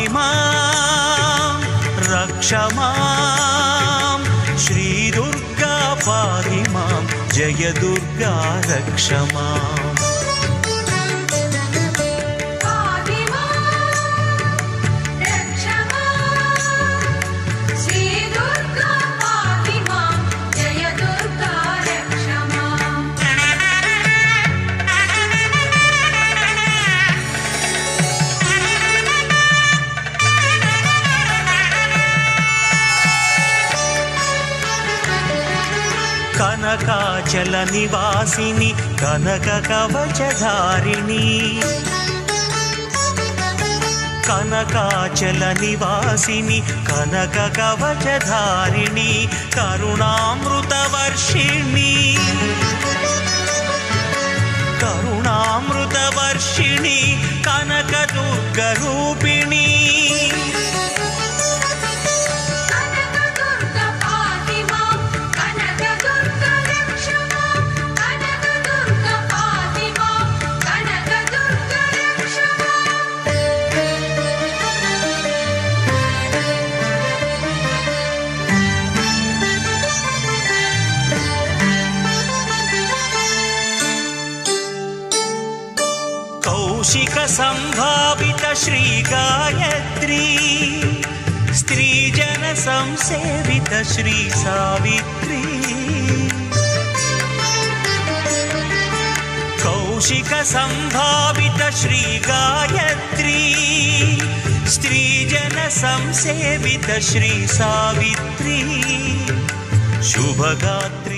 पाहि मां रक्ष मां श्रीदुर्गा पाहि मां जय दुर्गा रक्ष मां कनकाचल निवासिनी कनक कवचधारिणी कनकाचल निवासिनी कनक कवचधारिणी करुणामृतवर्षिणी करुणामृतवर्षिणी कनकदुर्गरूपिणी कौशिक संभावित श्री गायत्री स्त्रीजन संसेवित श्री सावित्री कौशिक संभावित श्री गायत्री स्त्रीजन संसेवित श्री सावित्री शुभगात्री